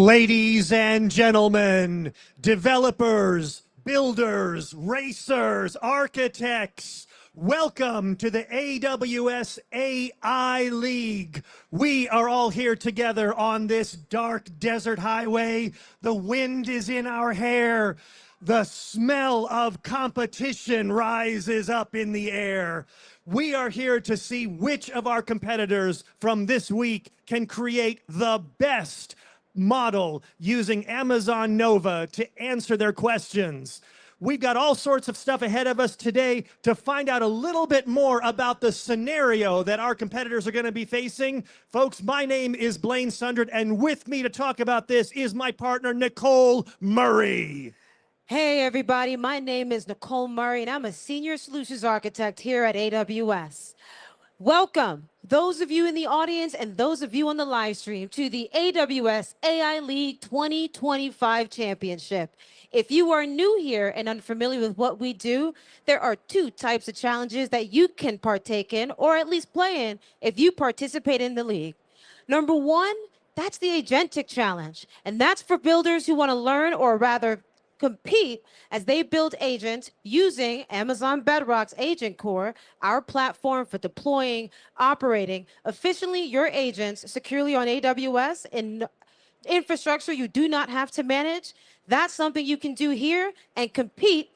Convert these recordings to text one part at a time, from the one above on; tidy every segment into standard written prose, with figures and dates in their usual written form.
Ladies and gentlemen, developers, builders, racers, architects, welcome to the AWS AI League. We are all here together on this dark desert highway. The wind is in our hair. The smell of competition rises up in the air. We are here to see which of our competitors from this week can create the best model using Amazon Nova to answer their questions. We've got all sorts of stuff ahead of us today to find out a little bit more about the scenario that our competitors are going to be facing. Folks, my name is Blaine Sundred, and with me to talk about this is my partner, Nicole Murray. Hey everybody, my name is Nicole Murray and I'm a Senior Solutions Architect here at AWS. Welcome, those of you in the audience and those of you on the live stream, to the AWS AI League 2025 Championship. If you are new here and unfamiliar with what we do, there are two types of challenges that you can partake in or at least play in if you participate in the league. Number one, that's the Agentic Challenge, and that's for builders who want to learn, or rather compete, as they build agents using Amazon Bedrock's Agent Core, our platform for deploying, operating efficiently your agents securely on AWS in infrastructure you do not have to manage. That's something you can do here and compete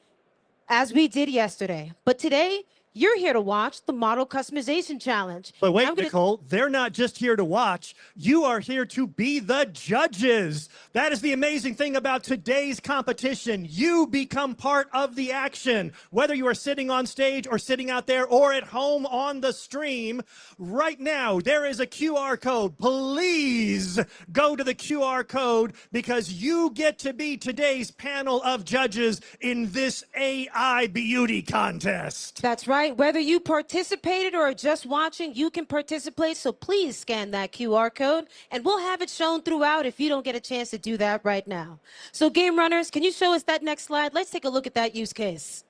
as we did yesterday. But today, you're here to watch the Model Customization Challenge. But wait, Nicole, they're not just here to watch. You are here to be the judges. That is the amazing thing about today's competition. You become part of the action. Whether you are sitting on stage or sitting out there or at home on the stream, right now there is a QR code. Please go to the QR code because you get to be today's panel of judges in this AI beauty contest. That's right. Whether you participated or are just watching, you can participate. So please scan that QR code and we'll have it shown throughout if you don't get a chance to do that right now. So game runners, can you show us that next slide? Let's take a look at that use case.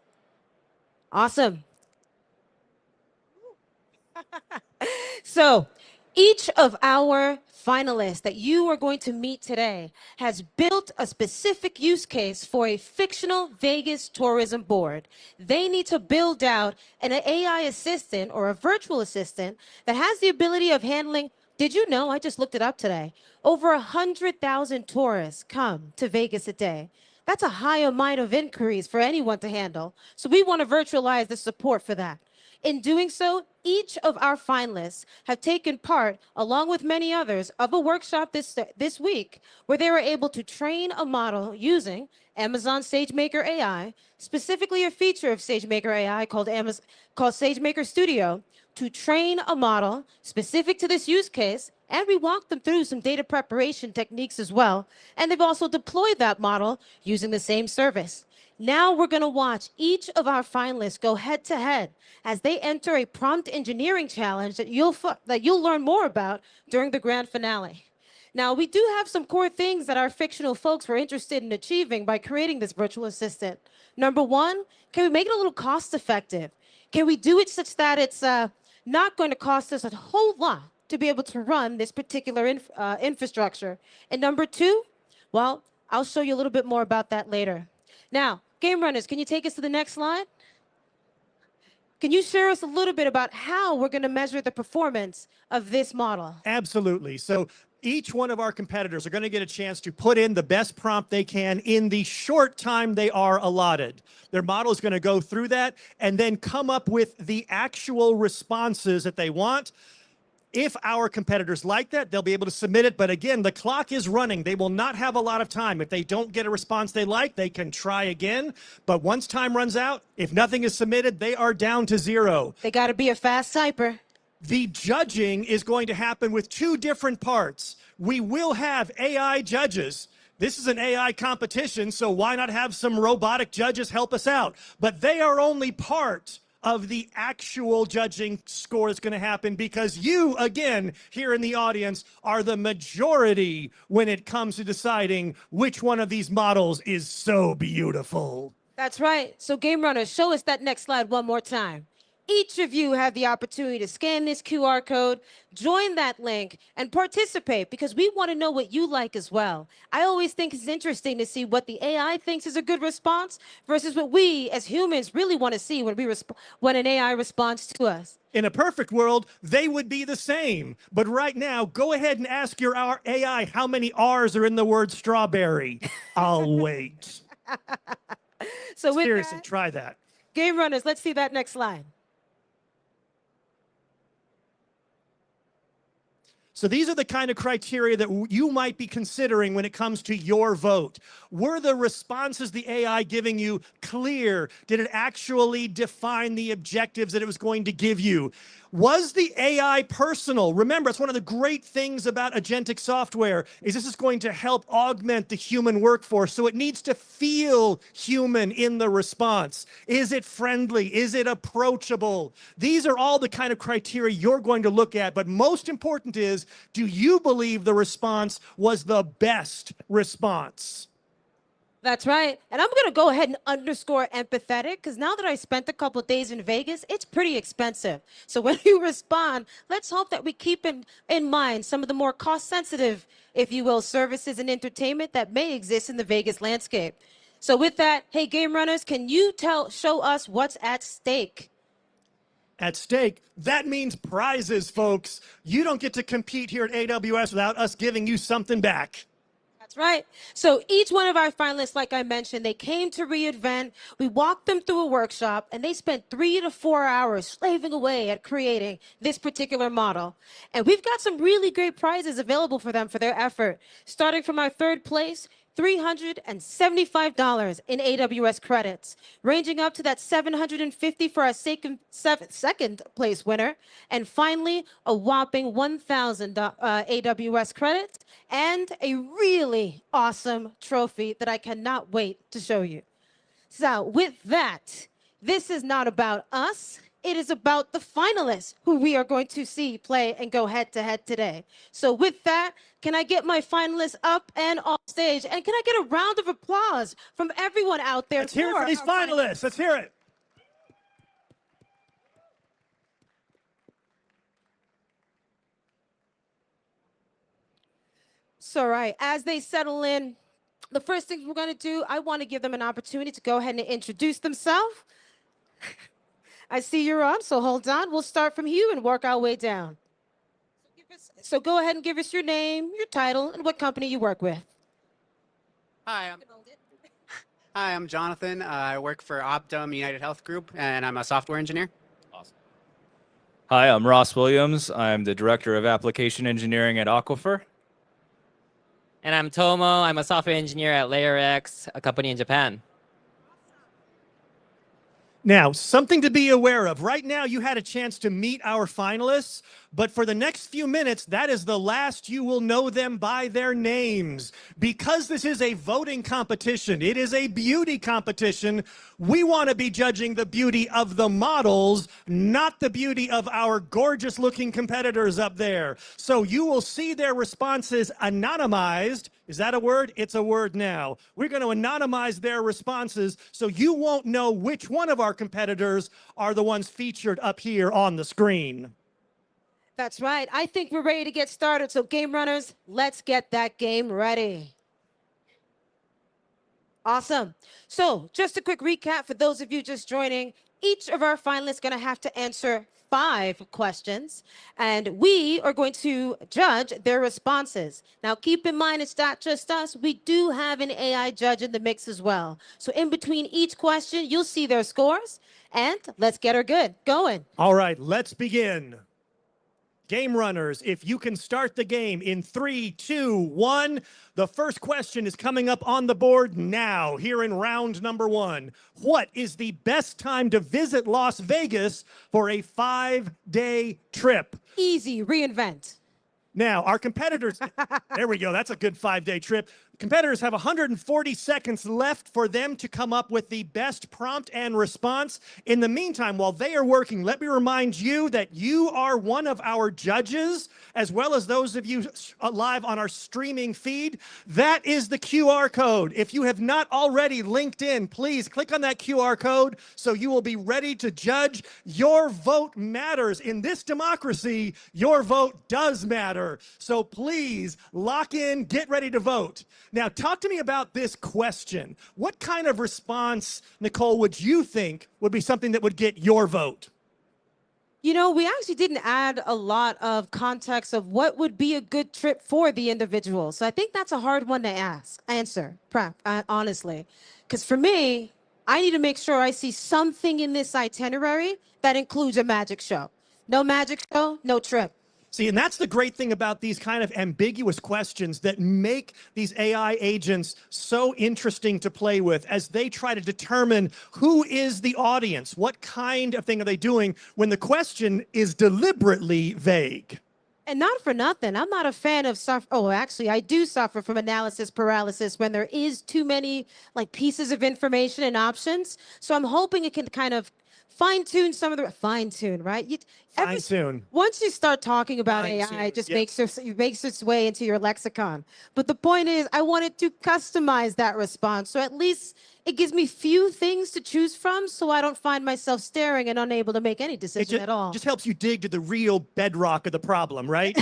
Awesome. So each of our finalists that you are going to meet today has built a specific use case for a fictional Vegas tourism board. They need to build out an AI assistant or a virtual assistant that has the ability of handling, did you know, I just looked it up today, over 100,000 tourists come to Vegas a day. That's a high amount of inquiries for anyone to handle. So we want to virtualize the support for that. In doing so, each of our finalists have taken part, along with many others, of a workshop this week where they were able to train a model using Amazon SageMaker AI, specifically a feature of SageMaker AI called SageMaker Studio, to train a model specific to this use case. And we walked them through some data preparation techniques as well. And they've also deployed that model using the same service. Now we're going to watch each of our finalists go head to head as they enter a prompt engineering challenge that you'll learn more about during the grand finale. Now, we do have some core things that our fictional folks were interested in achieving by creating this virtual assistant. Number one, can we make it a little cost effective? Can we do it such that it's not going to cost us a whole lot to be able to run this particular infrastructure? And number two, well, I'll show you a little bit more about that later. Now, game runners, can you take us to the next slide? Can you share us a little bit about how we're going to measure the performance of this model? Absolutely. So each one of our competitors are going to get a chance to put in the best prompt they can in the short time they are allotted. Their model is going to go through that and then come up with the actual responses that they want. If our competitors like that, they'll be able to submit it. But again, the clock is running. They will not have a lot of time. If they don't get a response they like, they can try again. But once time runs out, if nothing is submitted, they are down to zero. They got to be a fast typer. The judging is going to happen with two different parts. We will have AI judges. This is an AI competition, so why not have some robotic judges help us out? But they are only part of the actual judging score that's going to happen because you, again, here in the audience, are the majority when it comes to deciding which one of these models is so beautiful. That's right. So game runners, show us that next slide one more time. each of you have the opportunity to scan this QR code, join that link, and participate because we want to know what you like as well. I always think it's interesting to see what the AI thinks is a good response versus what we as humans really want to see when an AI responds to us. In a perfect world, they would be the same. But right now, go ahead and ask your AI how many R's are in the word strawberry. I'll wait. So with Seriously, that, try that. game runners, let's see that next slide. So these are the kind of criteria that you might be considering when it comes to your vote. Were the responses the AI giving you clear? Did it actually define the objectives that it was going to give you? Was the AI personal? Remember, it's one of the great things about agentic software is this is going to help augment the human workforce. So it needs to feel human in the response. Is it friendly? Is it approachable? These are all the kind of criteria you're going to look at. But most important is, do you believe the response was the best response? That's right. And I'm going to go ahead and underscore empathetic because now that I spent a couple days in Vegas, it's pretty expensive. So when you respond, let's hope that we keep in mind some of the more cost sensitive, if you will, services and entertainment that may exist in the Vegas landscape. So with that, hey, game runners, can you show us what's at stake? At stake, that means prizes, folks. You don't get to compete here at AWS without us giving you something back. That's right. So each one of our finalists, like I mentioned, they came to reInvent. We walked them through a workshop, and they spent 3 to 4 hours slaving away at creating this particular model. And we've got some really great prizes available for them for their effort. Starting from our third place, $375 in AWS credits, ranging up to that $750 for our second place winner, and finally a whopping 1,000 AWS credits and a really awesome trophy that I cannot wait to show you. So with that, this is not about us. It is about the finalists who we are going to see play and go head to head today. So with that, can I get my finalists up and off stage? And can I get a round of applause from everyone out there? Let's hear it for these finalists. Let's hear it. So, right, as they settle in, the first thing we're going to do, I want to give them an opportunity to go ahead and introduce themselves. I see you're on, so hold on. We'll start from you and work our way down. So go ahead and give us your name, your title, and what company you work with. Hi, I'm Jonathan. I work for Optum United Health Group, and I'm a software engineer. Awesome. Hi, I'm Ross Williams. I'm the Director of Application Engineering at Aquifer. And I'm Tomo. I'm a software engineer at LayerX, a company in Japan. Now, something to be aware of. Right now, you had a chance to meet our finalists, but for the next few minutes, that is the last you will know them by their names. Because this is a voting competition, it is a beauty competition, we want to be judging the beauty of the models, not the beauty of our gorgeous-looking competitors up there. So you will see their responses anonymized. Is that a word? It's a word now. We're going to anonymize their responses so you won't know which one of our competitors are the ones featured up here on the screen. That's right. I think we're ready to get started. So game runners, let's get that game ready. Awesome. So just a quick recap for those of you just joining. Each of our finalists going to have to answer 5 questions, and we are going to judge their responses. Now, keep in mind, it's not just us. We do have an AI judge in the mix as well. So in between each question, you'll see their scores, and let's get her going. All right, let's begin. Game runners, if you can start the game in 3, 2, 1. The first question is coming up on the board now, here in round number 1. What is the best time to visit Las Vegas for a 5-day trip? Easy, reInvent. Now, our competitors, there we go, that's a good 5-day trip. Competitors have 140 seconds left for them to come up with the best prompt and response. In the meantime, while they are working, let me remind you that you are one of our judges, as well as those of you live on our streaming feed. That is the QR code. If you have not already linked in, please click on that QR code so you will be ready to judge. Your vote matters. In this democracy, your vote does matter. So please lock in, get ready to vote. Now, talk to me about this question. What kind of response, Nicole, would you think would be something that would get your vote? You know, we actually didn't add a lot of context of what would be a good trip for the individual. So I think that's a hard one to answer, honestly. Because for me, I need to make sure I see something in this itinerary that includes a magic show. No magic show, no trip. See, and that's the great thing about these kind of ambiguous questions that make these AI agents so interesting to play with as they try to determine who is the audience, what kind of thing are they doing when the question is deliberately vague. And not for nothing, I'm not a fan of actually, I do suffer from analysis paralysis when there is too many like pieces of information and options. So I'm hoping it can kind of fine-tune some of the right? Fine-tune. Once you start talking about Fine-tune, AI, it just yes. makes its way into your lexicon. But the point is, I wanted to customize that response, so at least it gives me few things to choose from, so I don't find myself staring and unable to make any decision at all. Just helps you dig to the real bedrock of the problem, right?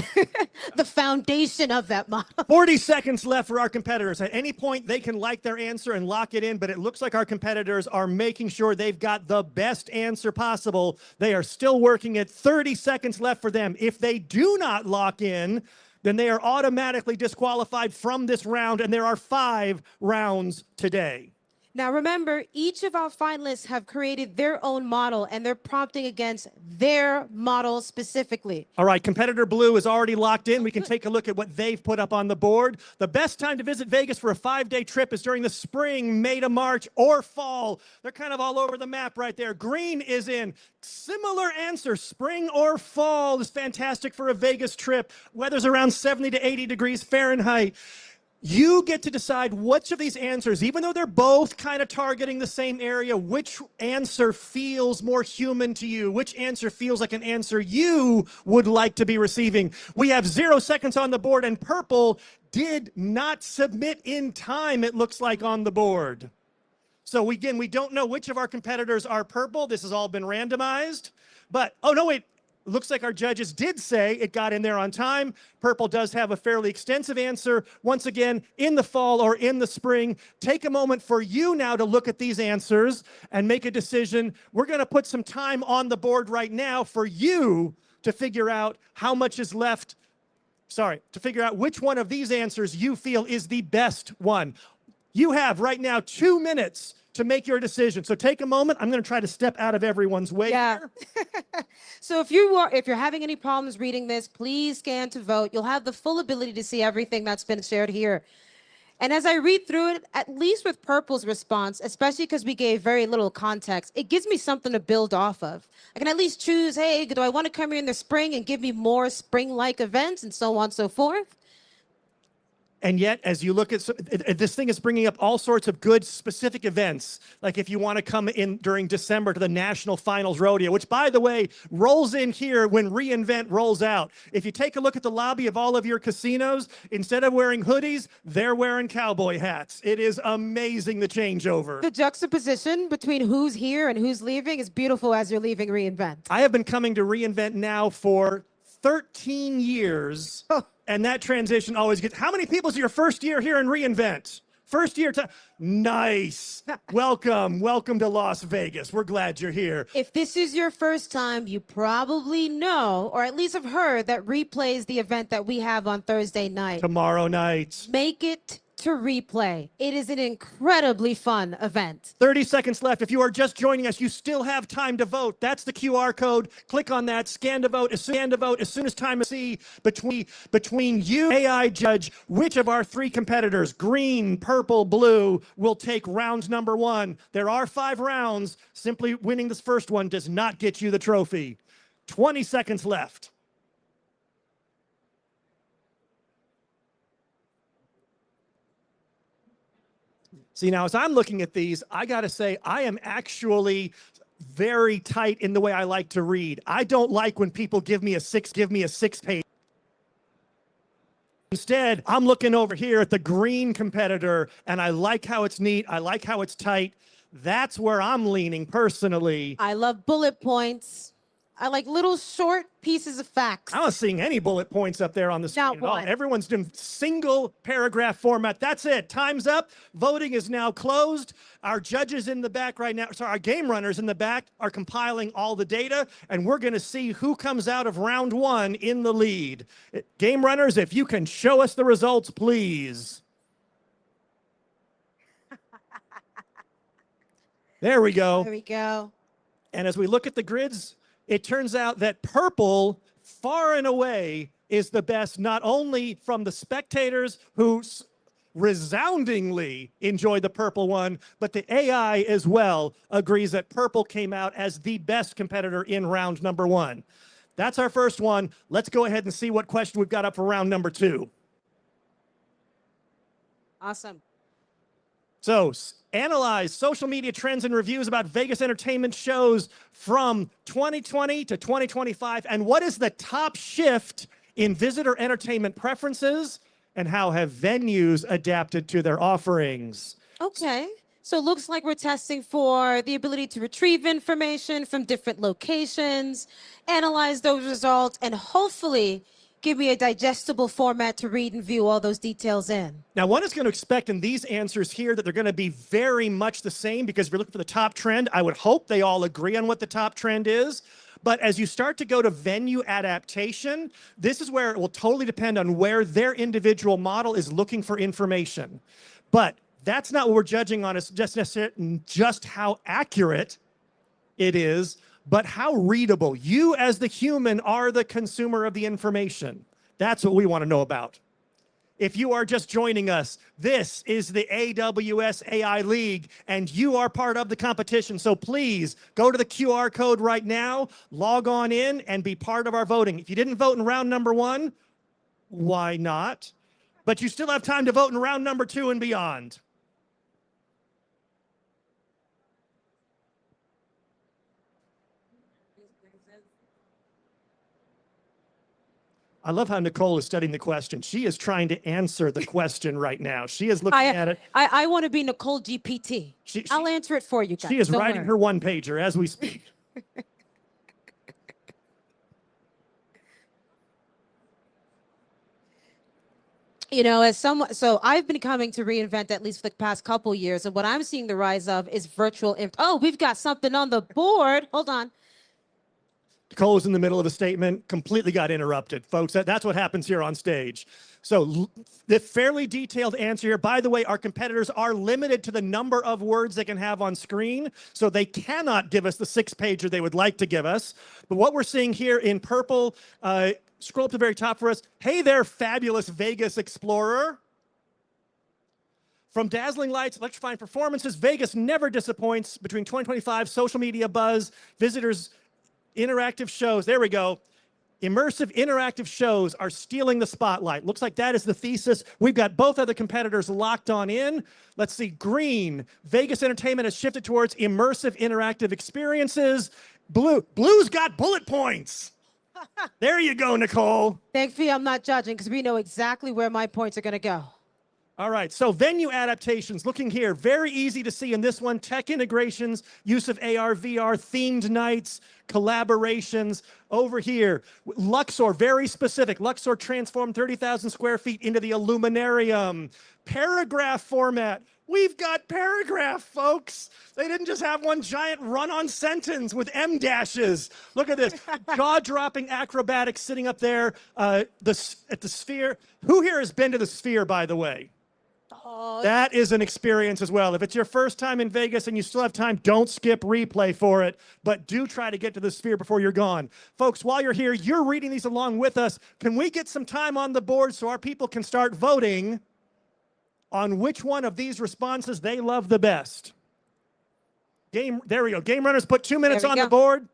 The foundation of that model. 40 seconds left for our competitors. At any point, they can like their answer and lock it in, but it looks like our competitors are making sure they've got the best answer possible. They are still working at 30 seconds left for them. If they do not lock in, then they are automatically disqualified from this round, and there are 5 rounds today. Now remember, each of our finalists have created their own model and they're prompting against their model specifically. All right, competitor blue is already locked in. We can take a look at what they've put up on the board. The best time to visit Vegas for a 5-day trip is during the spring, May to March, or fall. They're kind of all over the map right there. Green is in. Similar answer, spring or fall is fantastic for a Vegas trip. Weather's around 70 to 80 degrees Fahrenheit. You get to decide which of these answers, even though they're both kind of targeting the same area, which answer feels more human to you, which answer feels like an answer you would like to be receiving. We have 0 seconds on the board, and purple did not submit in time, it looks like, on the board. So again, we don't know which of our competitors are purple. This has all been randomized. But, oh no, wait. Looks like our judges did say it got in there on time. Purple does have a fairly extensive answer. Once again, in the fall or in the spring. Take a moment for you now to look at these answers and make a decision. We're going to put some time on the board right now for you to figure out how much is left. To figure out which one of these answers you feel is the best one. You have right now 2 minutes to make your decision. So take a moment. I'm going to try to step out of everyone's way here. So if you're having any problems reading this, please scan to vote. You'll have the full ability to see everything that's been shared here. And as I read through it, at least with Purple's response, especially because we gave very little context, it gives me something to build off of. I can at least choose, hey, do I want to come here in the spring and give me more spring-like events and so on and so forth? And yet, as you look at this thing is bringing up all sorts of good specific events. Like if you want to come in during December to the National Finals Rodeo, which, by the way, rolls in here when reInvent rolls out. If you take a look at the lobby of all of your casinos, instead of wearing hoodies, they're wearing cowboy hats. It is amazing, the changeover. The juxtaposition between who's here and who's leaving is beautiful as you're leaving reInvent. I have been coming to reInvent now for 13 years. And that transition always gets, how many people is your first year here in reInvent? First year time. Nice. Welcome to Las Vegas. We're glad you're here. If this is your first time, you probably know, or at least have heard, that Replay is the event that we have on Thursday night. Tomorrow night. Make it to Replay. It is an incredibly fun event. 30 seconds left. If you are just joining us, you still have time to vote. That's the QR code. Click on that. Scan to vote. As soon as time is see between you, AI judge, which of our 3 competitors, green, purple, blue, will take round number 1. There are 5 rounds. Simply winning this first one does not get you the trophy. 20 seconds left. See, now as I'm looking at these, I got to say, I am actually very tight in the way I like to read. I don't like when people give me a six page. Instead, I'm looking over here at the green competitor, and I like how it's neat. I like how it's tight. That's where I'm leaning personally. I love bullet points. I like little short pieces of facts. I'm not seeing any bullet points up there on the screen Not at all. one. Everyone's doing single paragraph format. That's it. Time's up. Voting is now closed. Our judges in the back right now, sorry, our game runners in the back are compiling all the data, and we're going to see who comes out of round one in the lead. Game runners, if you can show us the results, please. There we go. There we go. And as we look at the grids, it turns out that purple, far and away, is the best, not only from the spectators who resoundingly enjoy the purple one, but the AI as well agrees that purple came out as the best competitor in round number one. That's our first one. Let's go ahead and see what question we've got up for round number two. Awesome. So, analyze social media trends and reviews about Vegas entertainment shows from 2020 to 2025. And what is the top shift in visitor entertainment preferences? And how have venues adapted to their offerings? Okay. So it looks like we're testing for the ability to retrieve information from different locations, analyze those results, and hopefully give me a digestible format to read and view all those details in. Now, one is going to expect in these answers here that they're going to be very much the same, because if you're looking for the top trend, I would hope they all agree on what the top trend is. But as you start to go to venue adaptation, this is where it will totally depend on where their individual model is looking for information. But that's not what we're judging on, is just how accurate it is, but how readable. You as the human are the consumer of the information. That's what we want to know about. If you are just joining us, this is the AWS AI League, and you are part of the competition. So please go to the QR code right now, log on in, and be part of our voting. If you didn't vote in round number one, why not? But you still have time to vote in round number two and beyond. I love how Nicole is studying the question. She is trying to answer the question right now. She is looking at it. I want to be Nicole GPT. I'll answer it for you guys. She is Don't writing worry. her one-pager as we speak. You know, as someone, so I've been coming to reInvent at least for the past couple years, and what I'm seeing the rise of is virtual. Oh, we've got something on the board. Hold on. Nicole was in the middle of a statement, completely got interrupted. Folks, that's what happens here on stage. So the fairly detailed answer here. By the way, our competitors are limited to the number of words they can have on screen, so they cannot give us the 6-pager they would like to give us. But what we're seeing here in purple, scroll up to the very top for us. Hey there, fabulous Vegas explorer. From dazzling lights, electrifying performances, Vegas never disappoints. Between 2025, social media buzz, visitors, interactive shows. There we go. Immersive interactive shows are stealing the spotlight. Looks like that is the thesis. We've got both other competitors locked on in. Let's see. Green. Vegas entertainment has shifted towards immersive interactive experiences. Blue's got bullet points. There you go, Nicole. Thankfully, I'm not judging because we know exactly where my points are going to go. All right, so venue adaptations, looking here, very easy to see in this one. Tech integrations, use of AR, VR, themed nights, collaborations. Over here, Luxor, very specific. Luxor transformed 30,000 square feet into the Illuminarium. Paragraph format. We've got paragraph, folks. They didn't just have one giant run-on sentence with M dashes. Look at this. Jaw-dropping acrobatics sitting up there at the Sphere. Who here has been to the Sphere, by the way? Oh, That is an experience as well. If it's your first time in Vegas and you still have time, don't skip replay for it, but do try to get to the Sphere before you're gone. Folks, while you're here, you're reading these along with us. Can we get some time on the board so our people can start voting on which one of these responses they love the best? There we go. Game runners, put 2 minutes on the board.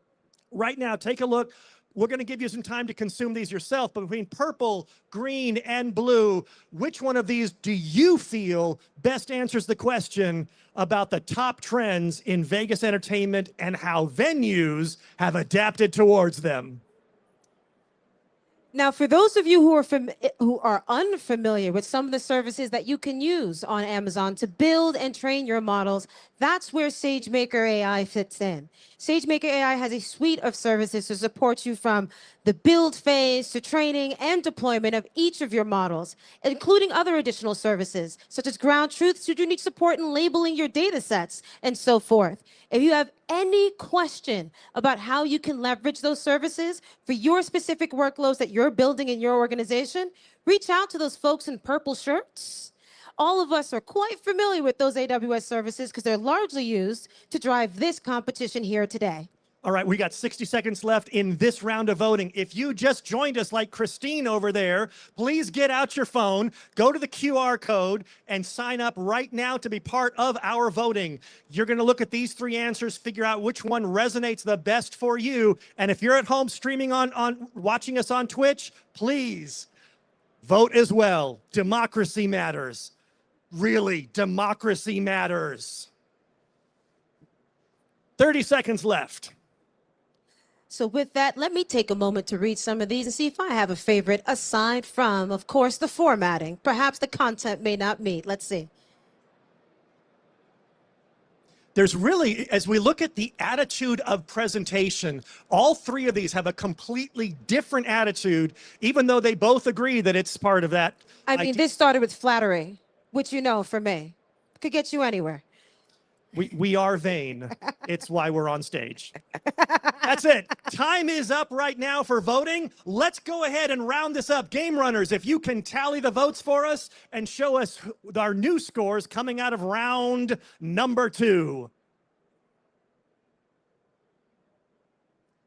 Right now, take a look. We're going to give you some time to consume these yourself, but between purple, green, and blue, which one of these do you feel best answers the question about the top trends in Vegas entertainment and how venues have adapted towards them? Now, for those of you who are unfamiliar with some of the services that you can use on Amazon to build and train your models, that's where SageMaker AI fits in. SageMaker AI has a suite of services to support you from the build phase to training and deployment of each of your models, including other additional services such as ground truth should you need support in labeling your data sets and so forth. If you have any question about how you can leverage those services for your specific workloads that you're building in your organization, reach out to those folks in purple shirts. All of us are quite familiar with those AWS services because they're largely used to drive this competition here today. All right, we got 60 seconds left in this round of voting. If you just joined us like Christine over there, please get out your phone, go to the QR code, and sign up right now to be part of our voting. You're going to look at these three answers, figure out which one resonates the best for you. And if you're at home streaming watching us on Twitch, please vote as well. Democracy matters. Really, democracy matters. 30 seconds left. So with that, let me take a moment to read some of these and see if I have a favorite aside from, of course, the formatting. Perhaps the content may not meet. Let's see. There's really, as we look at the attitude of presentation, all three of these have a completely different attitude, even though they both agree that it's part of that. I mean, this started with flattery, which you know for me, could get you anywhere. We are vain. It's why we're on stage. That's it. Time is up right now for voting. Let's go ahead and round this up. Game runners, if you can tally the votes for us and show us our new scores coming out of round number 2.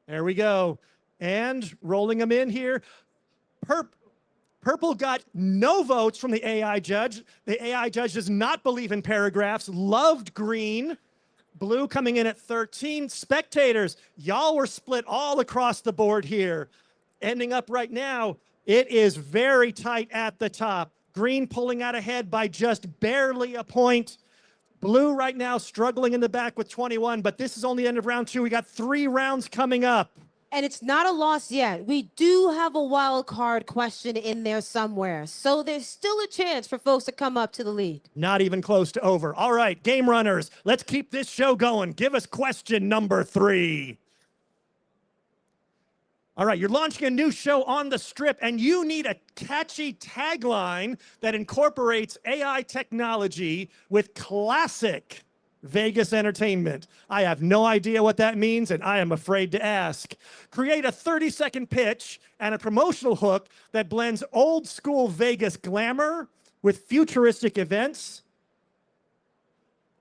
There we go. And rolling them in here. Purple got no votes from the AI judge. The AI judge does not believe in paragraphs. Loved green. Blue coming in at 13. Spectators, y'all were split all across the board here. Ending up right now, it is very tight at the top. Green pulling out ahead by just barely a point. Blue right now struggling in the back with 21, but this is only the end of round 2. We got 3 rounds coming up. And it's not a loss yet. We do have a wild card question in there somewhere. So there's still a chance for folks to come up to the lead. Not even close to over. All right, game runners, let's keep this show going. Give us question number 3. All right, you're launching a new show on the Strip, and you need a catchy tagline that incorporates AI technology with classic Vegas entertainment. I have no idea what that means, and I am afraid to ask. Create a 30-second pitch and a promotional hook that blends old school Vegas glamour with futuristic events.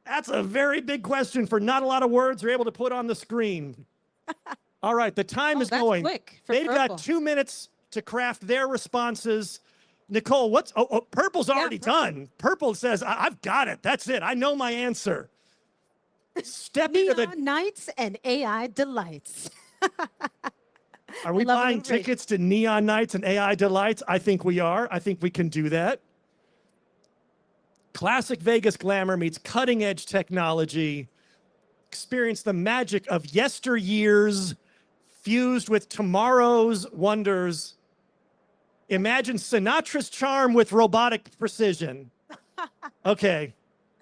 That's a very big question for not a lot of words you're able to put on the screen. All right, the time is that's going. quick for They've Purple. got 2 minutes to craft their responses. Nicole, Purple's already done. Purple says, I've got it. That's it. I know my answer. Step into the. Neon Nights and AI Delights. Are we love buying it already. tickets to Neon Nights and AI Delights? I think we are. I think we can do that. Classic Vegas glamour meets cutting edge technology. Experience the magic of yesteryears fused with tomorrow's wonders. Imagine Sinatra's charm with robotic precision. Okay,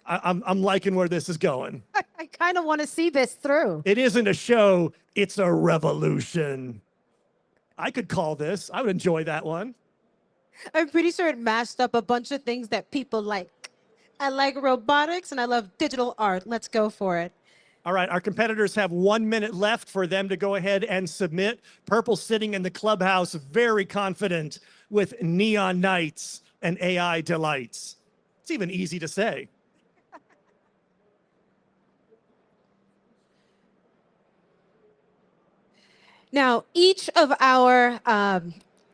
I'm liking where this is going. I kind of want to see this through. It isn't a show, it's a revolution. I could call this. I would enjoy that one. I'm pretty sure it mashed up a bunch of things that people like. I like robotics and I love digital art. Let's go for it. All right, our competitors have 1 minute left for them to go ahead and submit. Purple sitting in the clubhouse, very confident with Neon Nights and AI Delights. It's even easy to say. Now, each of our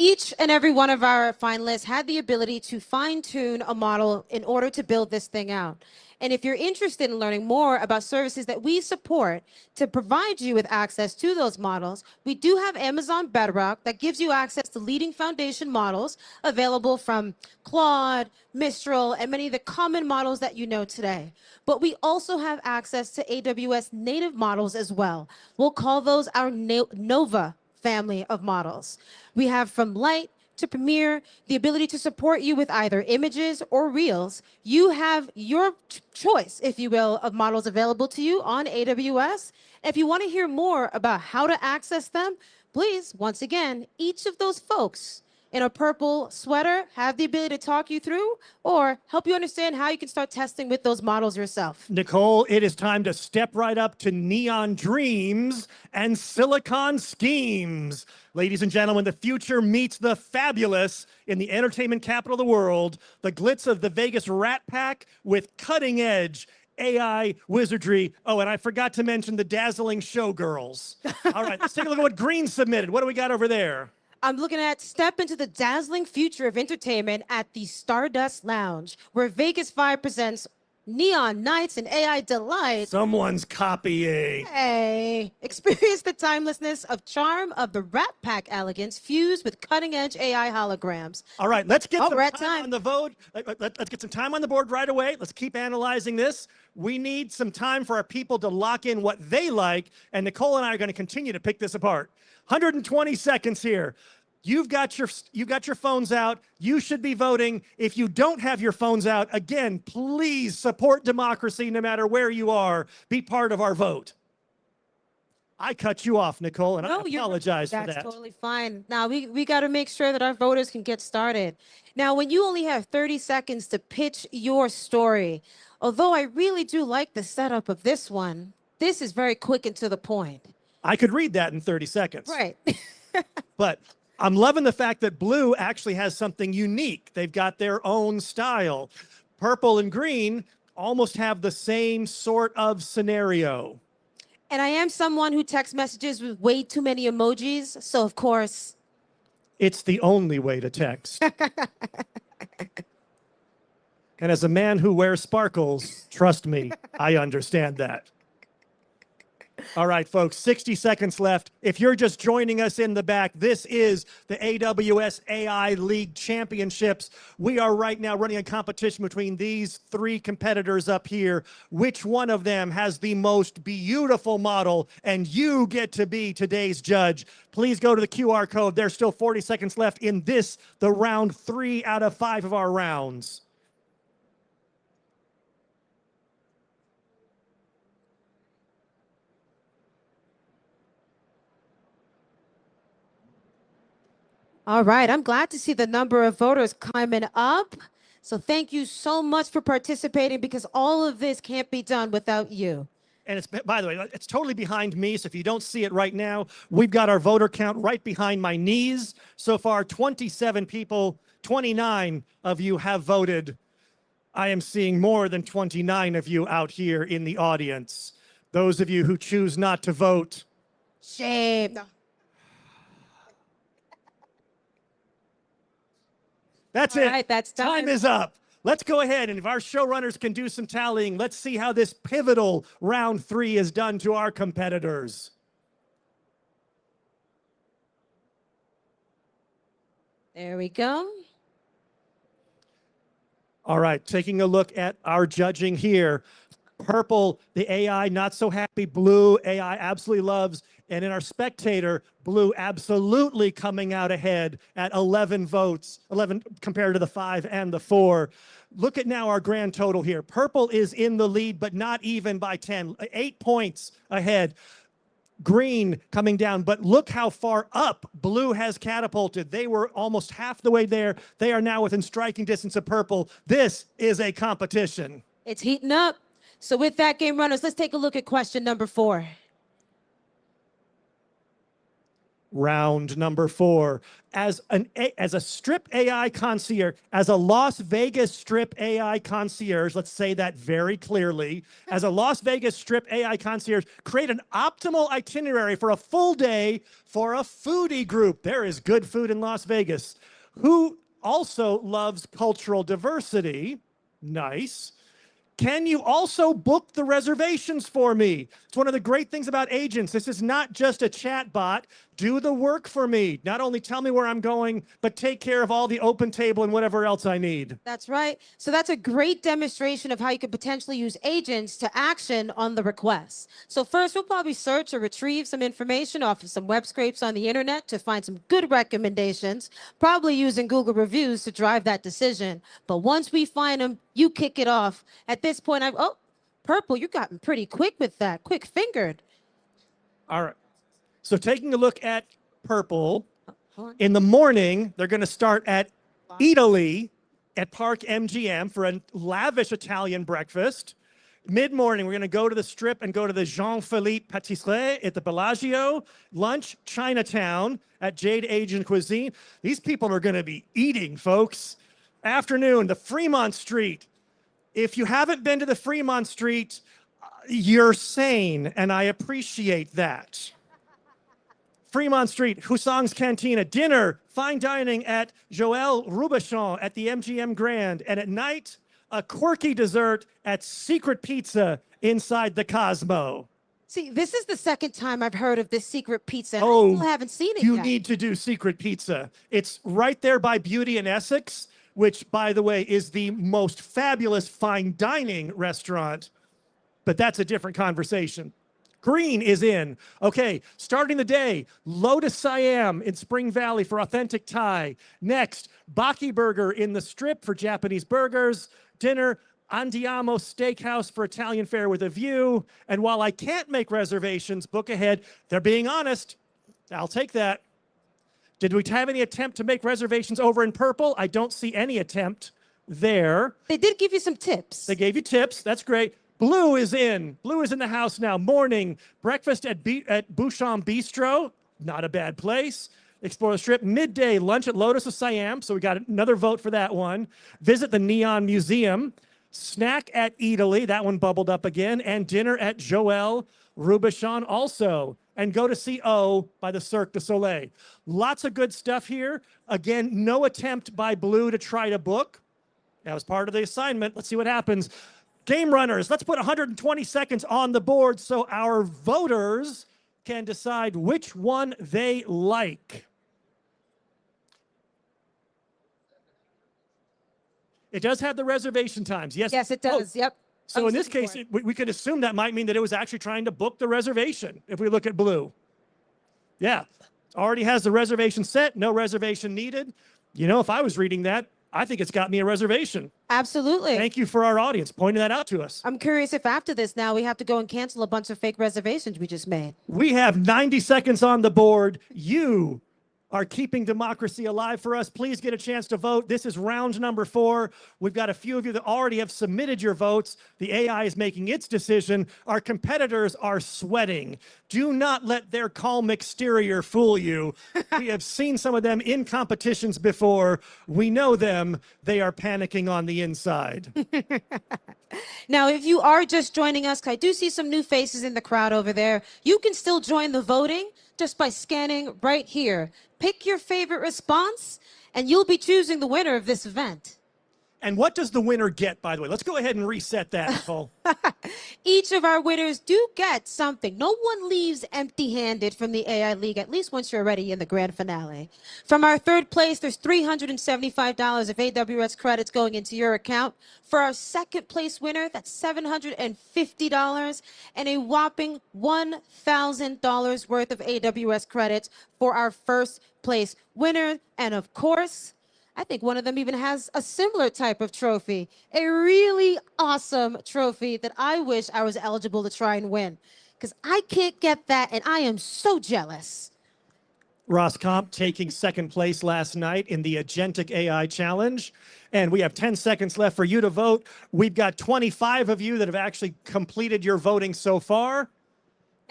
Each and every one of our finalists had the ability to fine tune a model in order to build this thing out. And if you're interested in learning more about services that we support to provide you with access to those models, we do have Amazon Bedrock that gives you access to leading foundation models available from Claude, Mistral, and many of the common models that you know today. But we also have access to AWS native models as well. We'll call those our Nova family of models. We have from Light to Premiere, the ability to support you with either images or reels. You have your choice, if you will, of models available to you on AWS. If you want to hear more about how to access them, please, once again, each of those folks in a purple sweater have the ability to talk you through or help you understand how you can start testing with those models yourself. Nicole, it is time to step right up to Neon Dreams and Silicon Schemes. Ladies and gentlemen, the future meets the fabulous in the entertainment capital of the world, the glitz of the Vegas Rat Pack with cutting edge AI wizardry. Oh, and I forgot to mention the dazzling showgirls. All right, let's take a look at what Green submitted. What do we got over there? I'm looking at step into the dazzling future of entertainment at the Stardust Lounge, where Vegas 5 presents Neon Nights and AI Delight. Someone's copying. Hey, experience the timelessness of charm of the Rat Pack elegance fused with cutting-edge AI holograms. All right, let's get Oh, some we're at time time. on the vote. Let's get some time on the board right away. Let's keep analyzing this. We need some time for our people to lock in what they like, and Nicole and I are going to continue to pick this apart. 120 seconds here. You've got your phones out. You should be voting. If you don't have your phones out, again, please support democracy no matter where you are. Be part of our vote. I cut you off, Nicole, and I apologize for that. That's totally fine. Now, we got to make sure that our voters can get started. Now, when you only have 30 seconds to pitch your story, although I really do like the setup of this one, this is very quick and to the point. I could read that in 30 seconds. Right. But I'm loving the fact that blue actually has something unique. They've got their own style. Purple and green almost have the same sort of scenario. And I am someone who texts messages with way too many emojis. So, of course, It's the only way to text. And as a man who wears sparkles, trust me, I understand that. All right, folks, 60 seconds left. If you're just joining us in the back, this is the AWS AI League Championships. We are right now running a competition between these three competitors up here. Which one of them has the most beautiful model? And you get to be today's judge. Please go to the QR code. There's still 40 seconds left in this, the round 3 out of 5 of our rounds. all right. I'm glad to see the number of voters climbing up. So thank you so much for participating because all of this can't be done without you. And it's, by the way, it's totally behind me. So if you don't see it right now, we've got our voter count right behind my knees. So far, 27 people, 29 of you have voted. I am seeing more than 29 of you out here in the audience. Those of you who choose not to vote, Shame. No. that's All it. right, that's Time time. is up. Let's go ahead, and if our showrunners can do some tallying, let's see how this pivotal round 3 is done to our competitors. There we go. All right, taking a look at our judging here. Purple, the AI not so happy. Blue, AI absolutely loves. And in our spectator, blue absolutely coming out ahead at 11 votes, 11 compared to the 5 and the 4. Look at now our grand total here. Purple is in the lead, but not even by 10, 8 points ahead. Green coming down, but look how far up blue has catapulted. They were almost half the way there. They are now within striking distance of purple. This is a competition. It's heating up. So with that, game runners, let's take a look at question number 4. Round number 4. As a strip AI concierge, as a Las Vegas strip AI concierge, let's say that very clearly, as a Las Vegas strip AI concierge, create an optimal itinerary for a full day for a foodie group. There is good food in Las Vegas. Who also loves cultural diversity. Nice. Can you also book the reservations for me? It's one of the great things about agents. This is not just a chat bot. Do the work for me. Not only tell me where I'm going, but take care of all the open table and whatever else I need. That's right. So that's a great demonstration of how you could potentially use agents to action on the requests. So first, we'll probably search or retrieve some information off of some web scrapes on the internet to find some good recommendations, probably using Google reviews to drive that decision. But once we find them, you kick it off. At this point, oh, Purple, you gotten pretty quick with that, quick-fingered. All right. So taking a look at Purple, Hold on. in the morning, they're going to start at Italy at Park MGM for a lavish Italian breakfast. Mid-morning, we're going to go to the Strip and go to the Jean-Philippe Patisserie at the Bellagio. Lunch, Chinatown at Jade Asian Cuisine. These people are going to be eating, folks. Afternoon, the Fremont Street. If you haven't been to the Fremont Street, you're sane, and I appreciate that. Fremont Street, Husang's Cantina, dinner, fine dining at Joël Robuchon at the MGM Grand, and at night, a quirky dessert at Secret Pizza inside the Cosmo. See, this is the second time I've heard of this secret pizza. I Oh, still haven't seen it You yet. need to do Secret Pizza. It's right there by Beauty and Essex, which, by the way, is the most fabulous fine dining restaurant, but that's a different conversation. Green is in. Okay, starting the day, Lotus Siam in Spring Valley for authentic Thai. Next, Baki Burger in the Strip for Japanese burgers. Dinner, Andiamo Steakhouse for Italian fare with a view. And while I can't make reservations, book ahead. They're being honest. I'll take that. Did we have any attempt to make reservations over in Purple? I don't see any attempt there. They did give you some tips. They gave you tips. That's great. Blue is in. Blue is in the house now. Morning, breakfast at Bouchon Bistro. Not a bad place. Explore the Strip. Midday, lunch at Lotus of Siam. So we got another vote for that one. Visit the Neon Museum. Snack at Italy. That one bubbled up again. And dinner at Joël Robuchon also. And go to see O by the Cirque du Soleil. Lots of good stuff here. Again, no attempt by Blue to try to book. That was part of the assignment. Let's see what happens. Game runners, let's put 120 seconds on the board so our voters can decide which one they like. It does have the reservation times. Yes. Yes, it does. Yep. So I was in this looking case, for it. we could assume that might mean that it was actually trying to book the reservation if we look at Blue. Yeah, already has the reservation set, no reservation needed. You know, if I was reading that, I think it's got me a reservation. Absolutely. Thank you for our audience pointing that out to us. I'm curious if after this now we have to go and cancel a bunch of fake reservations we just made. We have 90 seconds on the board. You are keeping democracy alive for us. Please get a chance to vote. This is round number 4. We've got a few of you that already have submitted your votes. The AI is making its decision. Our competitors are sweating. Do not let their calm exterior fool you. We have seen some of them in competitions before. We know them. They are panicking on the inside. Now, if you are just joining us, 'cause I do see some new faces in the crowd over there, you can still join the voting just by scanning right here. Pick your favorite response, and you'll be choosing the winner of this event. And what does the winner get, by the way? Let's go ahead and reset that, Nicole. Each of our winners do get something. No one leaves empty-handed from the AI League, at least once you're already in the grand finale. From our third place, there's $375 of AWS credits going into your account. For our second place winner, that's $750 and a whopping $1,000 worth of AWS credits for our first place winner. And of course, I think one of them even has a similar type of trophy, a really awesome trophy that I wish I was eligible to try and win, because I can't get that, and I am so jealous. Ross Comp taking second place last night in the Agentic AI Challenge. And we have 10 seconds left for you to vote. We've got 25 of you that have actually completed your voting so far.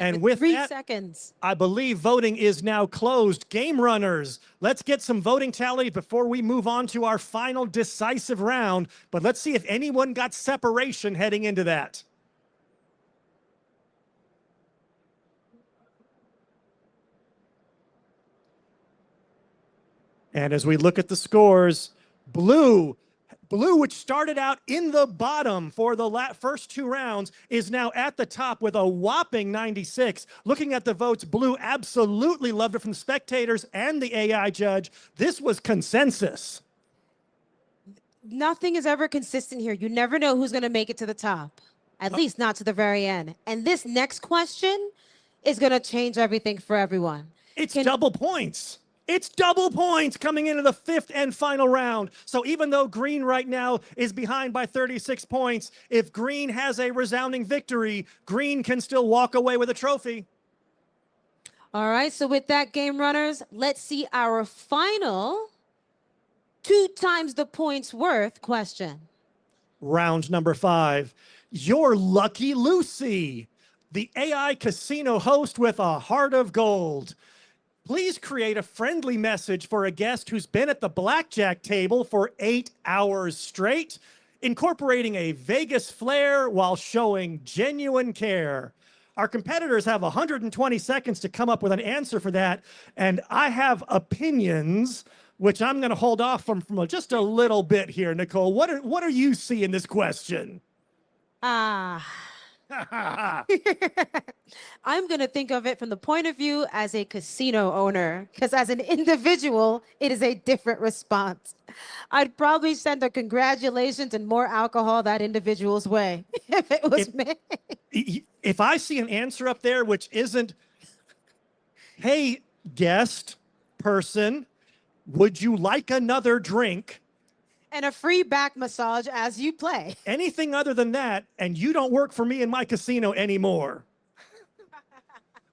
And with 3 that, seconds. I believe voting is now closed. Game runners, let's get some voting tally before we move on to our final decisive round. But let's see if anyone got separation heading into that. And as we look at the scores, Blue, which started out in the bottom for the first 2 rounds, is now at the top with a whopping 96. Looking at the votes, Blue absolutely loved it from the spectators and the AI judge. This was consensus. Nothing is ever consistent here. You never know who's going to make it to the top, at least not to the very end. And this next question is going to change everything for everyone. It's double points. It's double points coming into the 5th and final round. So even though Green right now is behind by 36 points, if Green has a resounding victory, Green can still walk away with a trophy. All right, so with that, game runners, let's see our final 2 times the points worth question. Round number 5. You're Lucky Lucy, the AI casino host with a heart of gold. Please create a friendly message for a guest who's been at the blackjack table for 8 hours straight, incorporating a Vegas flair while showing genuine care. Our competitors have 120 seconds to come up with an answer for that, and I have opinions, which I'm going to hold off from just a little bit here. Nicole, what are you seeing this question? I'm going to think of it from the point of view as a casino owner, because as an individual, it is a different response. I'd probably send a congratulations and more alcohol that individual's way if it was me. If I see an answer up there which isn't, hey, guest person, would you like another drink? And a free back massage as you play. Anything other than that, and you don't work for me in my casino anymore.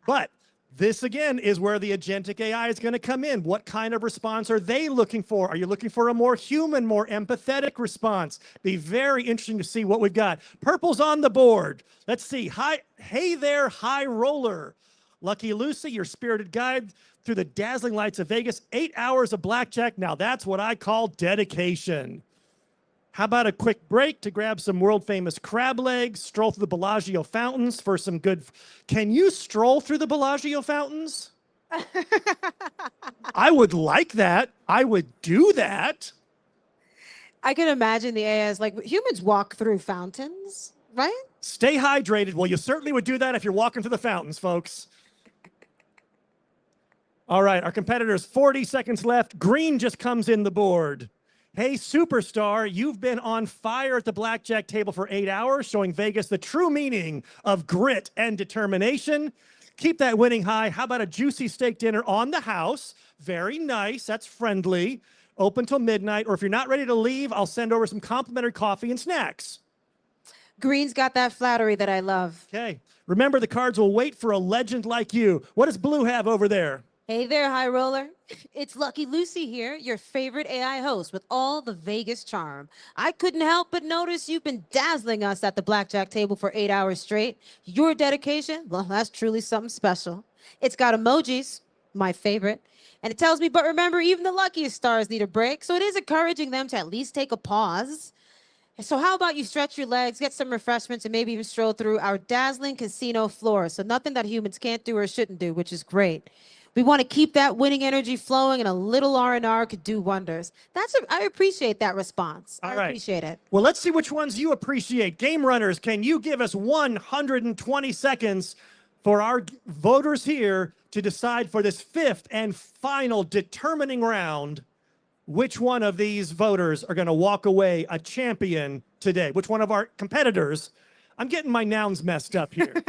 But this, again, is where the agentic AI is going to come in. What kind of response are they looking for? Are you looking for a more human, more empathetic response? Be very interesting to see what we've got. Purple's on the board. Let's see. Hey there, high roller. Lucky Lucy, your spirited guide through the dazzling lights of Vegas. 8 hours of blackjack. Now that's what I call dedication. How about a quick break to grab some world-famous crab legs, stroll through the Bellagio fountains for some good... Can you stroll through the Bellagio fountains? I would like that. I would do that. I can imagine the AI is like, humans walk through fountains, right? Stay hydrated. Well, you certainly would do that if you're walking through the fountains, folks. All right, our competitors, 40 seconds left. Green just comes in the board. Hey, superstar, you've been on fire at the blackjack table for 8 hours, showing Vegas the true meaning of grit and determination. Keep that winning high. How about a juicy steak dinner on the house? Very nice. That's friendly. Open till midnight. Or if you're not ready to leave, I'll send over some complimentary coffee and snacks. Green's got that flattery that I love. Okay. Remember, the cards will wait for a legend like you. What does Blue have over there? Hey there, high roller. It's Lucky Lucy here, your favorite AI host with all the Vegas charm. I couldn't help but notice you've been dazzling us at the blackjack table for 8 hours straight. Your dedication, well, that's truly something special. It's got emojis, my favorite. And it tells me, but remember, even the luckiest stars need a break. So it is encouraging them to at least take a pause. So how about you stretch your legs, get some refreshments, and maybe even stroll through our dazzling casino floor. So nothing that humans can't do or shouldn't do, which is great. We want to keep that winning energy flowing, and a little R&R could do wonders. I appreciate that response. I appreciate it. Well, let's see which ones you appreciate. Game runners, can you give us 120 seconds for our voters here to decide for this 5th and final determining round which one of these voters are going to walk away a champion today? Which one of our competitors? I'm getting my nouns messed up here.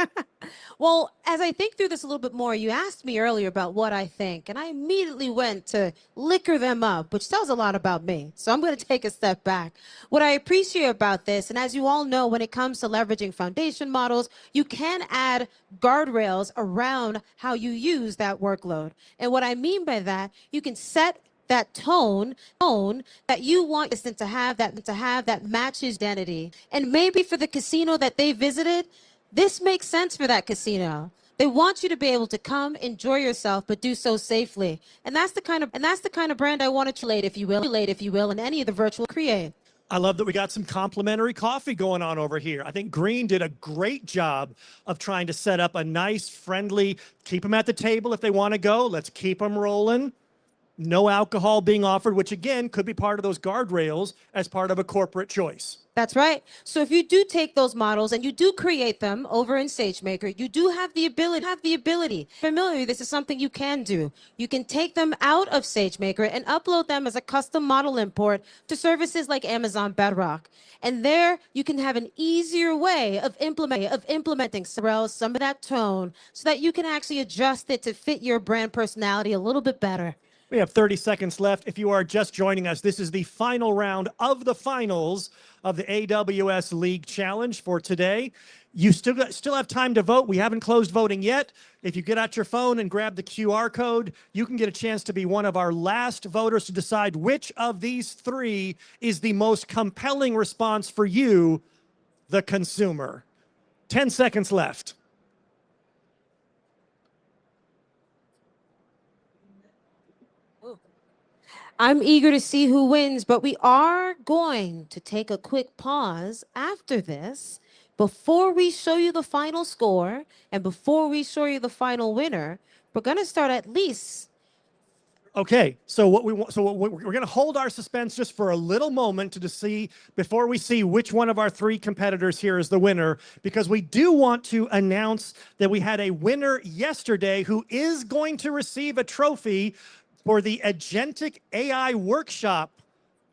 Well, as I think through this a little bit more, you asked me earlier about what I think, and I immediately went to liquor them up, which tells a lot about me. So I'm going to take a step back. What I appreciate about this, and as you all know, when it comes to leveraging foundation models, you can add guardrails around how you use that workload. And what I mean by that, you can set that tone that you want to have that matches identity. And maybe for the casino that they visited, this makes sense for that casino. They want you to be able to come, enjoy yourself, but do so safely. And that's the kind of brand I want to relate, if you will, in any of the virtual create. I love that we got some complimentary coffee going on over here. I think Green did a great job of trying to set up a nice, friendly, keep them at the table if they want to go. Let's keep them rolling. No alcohol being offered, which again could be part of those guardrails as part of a corporate choice. That's right. So if you do take those models and you do create them over in SageMaker, you do have the ability. Familiar, this is something you can do. You can take them out of SageMaker and upload them as a custom model import to services like Amazon Bedrock. And there you can have an easier way of implementing some of that tone so that you can actually adjust it to fit your brand personality a little bit better. We have 30 seconds left. If you are just joining us, this is the final round of the finals of the AWS League Challenge for today. You still have time to vote. We haven't closed voting yet. If you get out your phone and grab the QR code, you can get a chance to be one of our last voters to decide which of these three is the most compelling response for you, the consumer. 10 seconds left. I'm eager to see who wins, but we are going to take a quick pause after this before we show you the final score and before we show you the final winner. We're going to start at least. Okay, so we're going to hold our suspense just for a little moment to see before we see which one of our three competitors here is the winner, because we do want to announce that we had a winner yesterday who is going to receive a trophy for the Agentic AI Workshop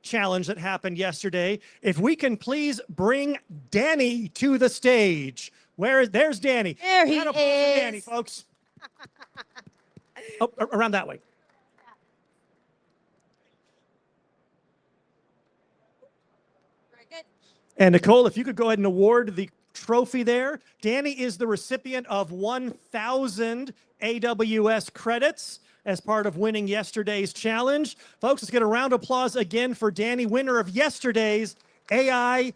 challenge that happened yesterday. If we can please bring Danny to the stage. There's Danny. There he Round of applause for is. Danny, folks. Oh, around that way. Very good. And Nicole, if you could go ahead and award the trophy there. Danny is the recipient of 1,000 AWS credits as part of winning yesterday's challenge. Folks, let's get a round of applause again for Danny, winner of yesterday's AI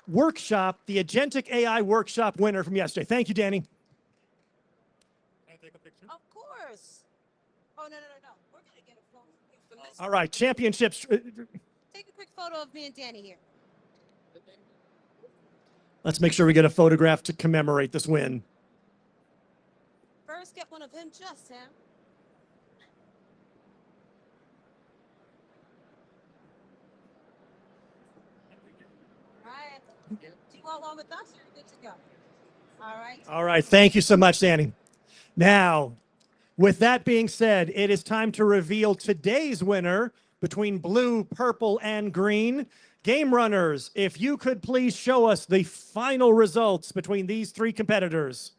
Workshop, the Agentic AI Workshop winner from yesterday. Thank you, Danny. Of course. Oh, no. We're going to get a photo from this. All right, championships. Take a quick photo of me and Danny here. Let's make sure we get a photograph to commemorate this win. First, get one of him, just him. All right. Do you want one with us or you're good to go? All right. All right, thank you so much, Danny. Now, with that being said, it is time to reveal today's winner between blue, purple, and green. Game runners, if you could please show us the final results between these three competitors.